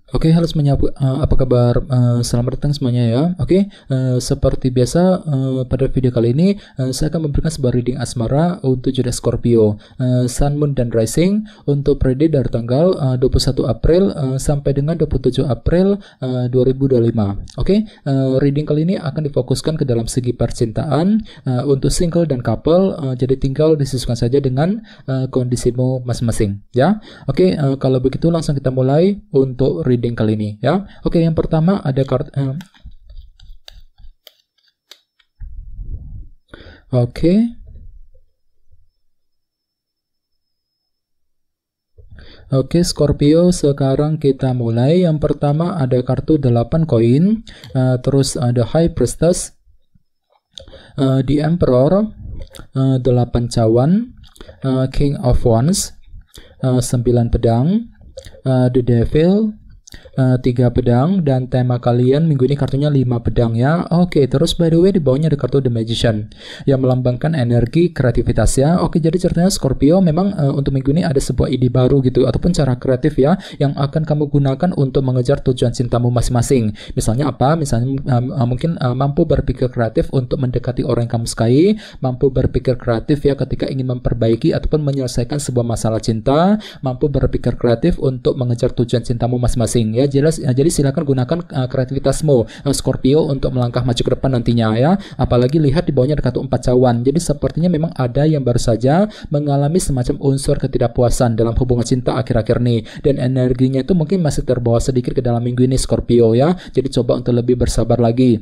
Oke, halo semuanya. Apa kabar? Selamat datang semuanya ya. Oke, seperti biasa pada video kali ini saya akan memberikan sebuah reading asmara untuk zodiak Scorpio, Sun, Moon, dan Rising untuk periode dari tanggal 21 April sampai dengan 27 April 2025. Oke, reading kali ini akan difokuskan ke dalam segi percintaan untuk single dan couple. Jadi tinggal disesuaikan saja dengan kondisimu masing-masing ya. Oke, kalau begitu langsung kita mulai untuk reading kali ini ya. Oke, yang pertama ada kartu Oke, Scorpio, sekarang kita mulai. Yang pertama ada kartu 8 koin, terus ada High Priestess, The Emperor, 8 cawan, King of Wands, 9 pedang, The Devil, 3 pedang, dan tema kalian minggu ini kartunya 5 pedang ya. Oke, terus by the way di bawahnya ada kartu The Magician yang melambangkan energi kreativitas ya. Oke, jadi ceritanya Scorpio memang untuk minggu ini ada sebuah ide baru gitu ataupun cara kreatif ya yang akan kamu gunakan untuk mengejar tujuan cintamu masing-masing. Misalnya apa? Misalnya mungkin mampu berpikir kreatif untuk mendekati orang yang kamu sukai, mampu berpikir kreatif ya ketika ingin memperbaiki ataupun menyelesaikan sebuah masalah cinta, mampu berpikir kreatif untuk mengejar tujuan cintamu masing-masing ya. Jelas, jadi silakan gunakan kreativitasmu Scorpio untuk melangkah maju ke depan nantinya ya. Apalagi lihat di bawahnya ada kartu 4 cawan. Jadi sepertinya memang ada yang baru saja mengalami semacam unsur ketidakpuasan dalam hubungan cinta akhir-akhir ini, dan energinya itu mungkin masih terbawa sedikit ke dalam minggu ini Scorpio ya. Jadi coba untuk lebih bersabar lagi.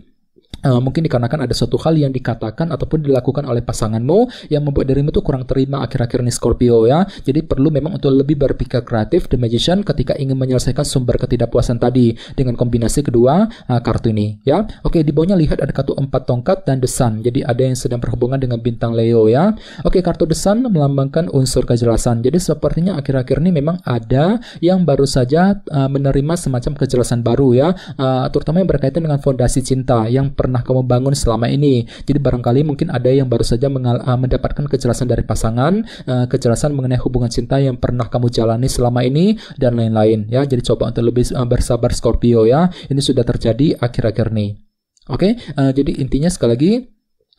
Mungkin dikarenakan ada suatu hal yang dikatakan ataupun dilakukan oleh pasanganmu yang membuat dirimu tuh kurang terima akhir-akhir ini Scorpio ya. Jadi perlu memang untuk lebih berpikir kreatif The Magician ketika ingin menyelesaikan sumber ketidakpuasan tadi dengan kombinasi kedua kartu ini ya. Oke, di bawahnya lihat ada kartu 4 tongkat dan The Sun. Jadi ada yang sedang berhubungan dengan bintang Leo ya. Oke, kartu The Sun melambangkan unsur kejelasan. Jadi sepertinya akhir-akhir ini memang ada yang baru saja menerima semacam kejelasan baru ya, terutama yang berkaitan dengan fondasi cinta yang pernah kamu bangun selama ini. Jadi barangkali mungkin ada yang baru saja mendapatkan kejelasan dari pasangan, kejelasan mengenai hubungan cinta yang pernah kamu jalani selama ini dan lain-lain ya. Jadi coba untuk lebih bersabar Scorpio ya. Ini sudah terjadi akhir-akhir ini. Oke, jadi intinya sekali lagi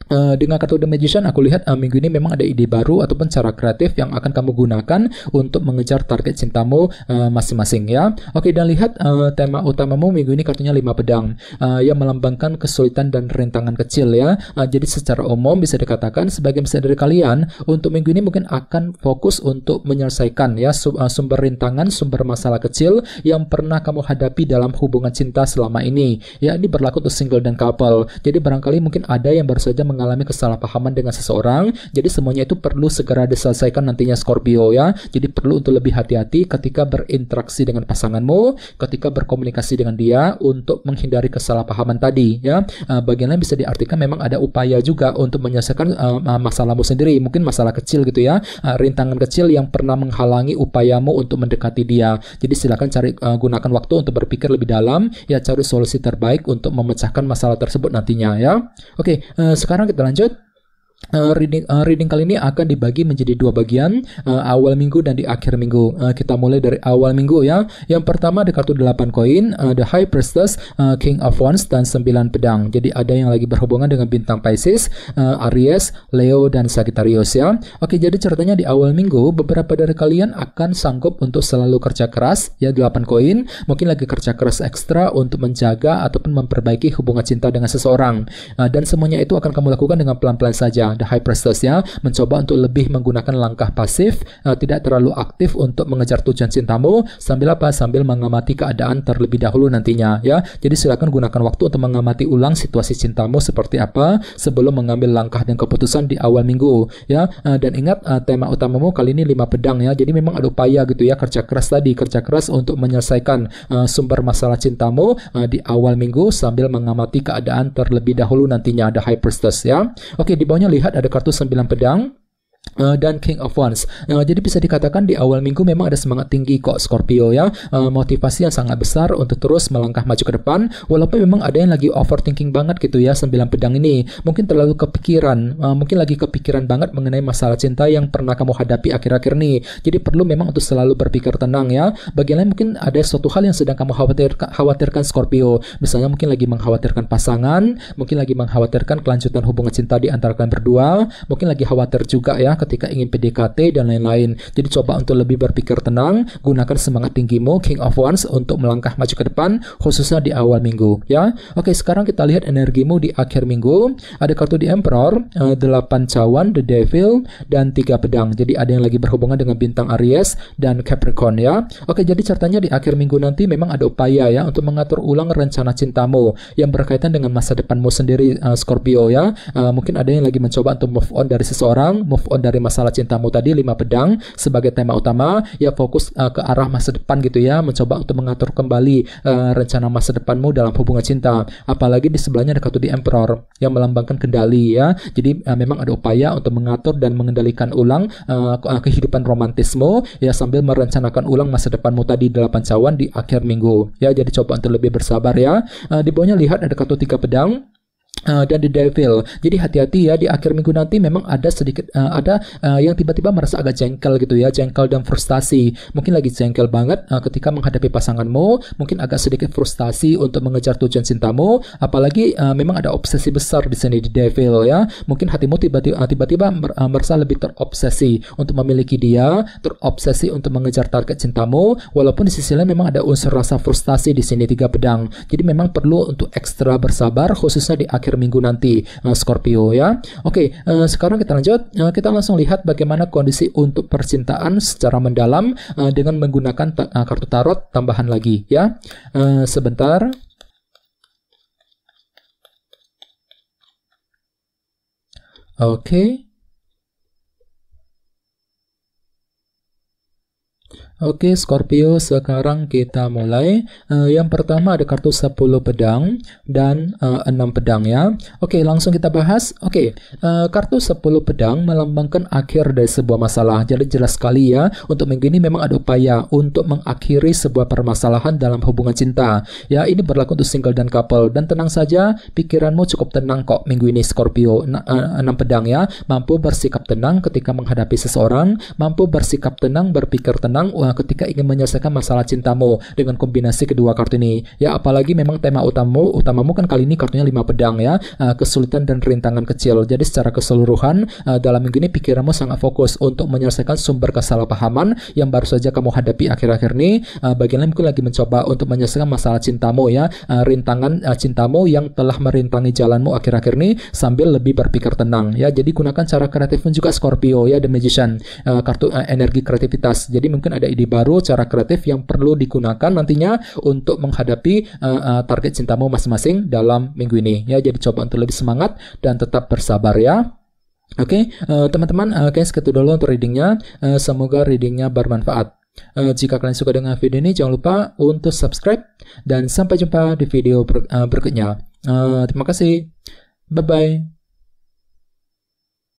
dengan kartu The Magician aku lihat minggu ini memang ada ide baru ataupun cara kreatif yang akan kamu gunakan untuk mengejar target cintamu masing-masing ya. Oke, dan lihat tema utamamu minggu ini kartunya 5 pedang yang melambangkan kesulitan dan rintangan kecil ya. Jadi secara umum bisa dikatakan sebagian besar dari kalian untuk minggu ini mungkin akan fokus untuk menyelesaikan ya sumber rintangan, sumber masalah kecil yang pernah kamu hadapi dalam hubungan cinta selama ini ya. Ini berlaku untuk single dan couple. Jadi barangkali mungkin ada yang baru saja mengalami kesalahpahaman dengan seseorang. Jadi semuanya itu perlu segera diselesaikan nantinya Scorpio ya. Jadi perlu untuk lebih hati-hati ketika berinteraksi dengan pasanganmu, ketika berkomunikasi dengan dia untuk menghindari kesalahpahaman tadi ya. Bagian lain bisa diartikan memang ada upaya juga untuk menyelesaikan masalahmu sendiri, mungkin masalah kecil gitu ya, rintangan kecil yang pernah menghalangi upayamu untuk mendekati dia. Jadi silakan gunakan waktu untuk berpikir lebih dalam ya, cari solusi terbaik untuk memecahkan masalah tersebut nantinya ya. Oke, sekarang kita lanjut. Reading kali ini akan dibagi menjadi 2 bagian, awal minggu dan di akhir minggu. Kita mulai dari awal minggu ya. Yang pertama ada kartu 8 koin, The High Priestess, King of Wands, dan 9 pedang. Jadi ada yang lagi berhubungan dengan bintang Pisces, Aries, Leo, dan Sagittarius ya. Oke, jadi ceritanya di awal minggu beberapa dari kalian akan sanggup untuk selalu kerja keras ya. 8 koin mungkin lagi kerja keras ekstra untuk menjaga ataupun memperbaiki hubungan cinta dengan seseorang, dan semuanya itu akan kamu lakukan dengan pelan-pelan saja. The High Priestess ya, mencoba untuk lebih menggunakan langkah pasif, tidak terlalu aktif untuk mengejar tujuan cintamu, sambil apa? Sambil mengamati keadaan terlebih dahulu nantinya ya. Jadi silakan gunakan waktu untuk mengamati ulang situasi cintamu seperti apa sebelum mengambil langkah dan keputusan di awal minggu ya. Dan ingat tema utamamu kali ini 5 pedang ya. Jadi memang ada upaya gitu ya, kerja keras untuk menyelesaikan sumber masalah cintamu di awal minggu sambil mengamati keadaan terlebih dahulu nantinya. The High Priestess ya. Oke, di bawahnya lihat ada kartu 9 pedang. dan King of Wands. Jadi bisa dikatakan di awal minggu memang ada semangat tinggi kok Scorpio ya, motivasi yang sangat besar untuk terus melangkah maju ke depan, walaupun memang ada yang lagi overthinking banget gitu ya, 9 pedang ini mungkin terlalu kepikiran, mungkin lagi kepikiran banget mengenai masalah cinta yang pernah kamu hadapi akhir-akhir ini. Jadi perlu memang untuk selalu berpikir tenang ya. Bagian lain mungkin ada suatu hal yang sedang kamu khawatirkan Scorpio, misalnya mungkin lagi mengkhawatirkan pasangan, mungkin lagi mengkhawatirkan kelanjutan hubungan cinta di antara kalian berdua, mungkin lagi khawatir juga ya ketika ingin PDKT dan lain-lain. Jadi coba untuk lebih berpikir tenang, gunakan semangat tinggimu King of Wands untuk melangkah maju ke depan, khususnya di awal minggu ya. Oke, sekarang kita lihat energimu di akhir minggu. Ada kartu The Emperor, 8 cawan, The Devil, dan 3 pedang. Jadi ada yang lagi berhubungan dengan bintang Aries dan Capricorn ya. Oke, jadi ceritanya di akhir minggu nanti memang ada upaya ya untuk mengatur ulang rencana cintamu yang berkaitan dengan masa depanmu sendiri, Scorpio ya. Mungkin ada yang lagi mencoba untuk move on dari seseorang, move on dari masalah cintamu tadi, 5 pedang sebagai tema utama ya, fokus ke arah masa depan gitu ya, mencoba untuk mengatur kembali rencana masa depanmu dalam hubungan cinta. Apalagi di sebelahnya ada kartu The Emperor yang melambangkan kendali ya. Jadi memang ada upaya untuk mengatur dan mengendalikan ulang kehidupan romantismu ya, sambil merencanakan ulang masa depanmu tadi, 8 cawan di akhir minggu ya. Jadi coba untuk lebih bersabar ya. Di bawahnya lihat ada kartu 3 pedang dan The Devil. Jadi hati-hati ya, di akhir minggu nanti memang ada sedikit yang tiba-tiba merasa agak jengkel gitu ya, jengkel dan frustasi. Mungkin lagi jengkel banget ketika menghadapi pasanganmu, mungkin agak sedikit frustasi untuk mengejar tujuan cintamu, apalagi memang ada obsesi besar di sini di Devil ya. Mungkin hatimu tiba-tiba merasa lebih terobsesi untuk memiliki dia, terobsesi untuk mengejar target cintamu, walaupun di sisi lain memang ada unsur rasa frustasi di sini 3 pedang. Jadi memang perlu untuk ekstra bersabar khususnya di akhir minggu nanti, Scorpio ya. Oke, sekarang kita lanjut. Kita langsung lihat bagaimana kondisi untuk percintaan secara mendalam dengan menggunakan kartu tarot tambahan lagi ya. Sebentar. Oke. Oke, Scorpio, sekarang kita mulai. Yang pertama ada kartu 10 pedang dan 6 pedang ya. Oke, langsung kita bahas. Oke, kartu 10 pedang melambangkan akhir dari sebuah masalah. Jadi jelas sekali ya, untuk minggu ini memang ada upaya untuk mengakhiri sebuah permasalahan dalam hubungan cinta. Ya, ini berlaku untuk single dan couple. Dan tenang saja, pikiranmu cukup tenang kok minggu ini, Scorpio. 6 pedang ya, mampu bersikap tenang ketika menghadapi seseorang, mampu bersikap tenang, berpikir tenang ketika ingin menyelesaikan masalah cintamu dengan kombinasi kedua kartu ini ya. Apalagi memang tema utamamu kan kali ini kartunya 5 pedang ya, kesulitan dan rintangan kecil. Jadi secara keseluruhan dalam minggu ini pikiranmu sangat fokus untuk menyelesaikan sumber kesalahpahaman yang baru saja kamu hadapi akhir-akhir ini. Bagian lain mungkin lagi mencoba untuk menyelesaikan masalah cintamu ya, rintangan cintamu yang telah merintangi jalanmu akhir-akhir ini, sambil lebih berpikir tenang ya. Jadi gunakan cara kreatif pun juga, Scorpio ya, The Magician, kartu energi kreativitas. Jadi mungkin ada ide baru, cara kreatif yang perlu digunakan nantinya untuk menghadapi target cintamu masing-masing dalam minggu ini ya. Jadi coba untuk lebih semangat dan tetap bersabar ya. Oke, teman-teman, segitu dulu untuk readingnya. Semoga readingnya bermanfaat. Jika kalian suka dengan video ini, jangan lupa untuk subscribe dan sampai jumpa di video berikutnya. Terima kasih. Bye-bye.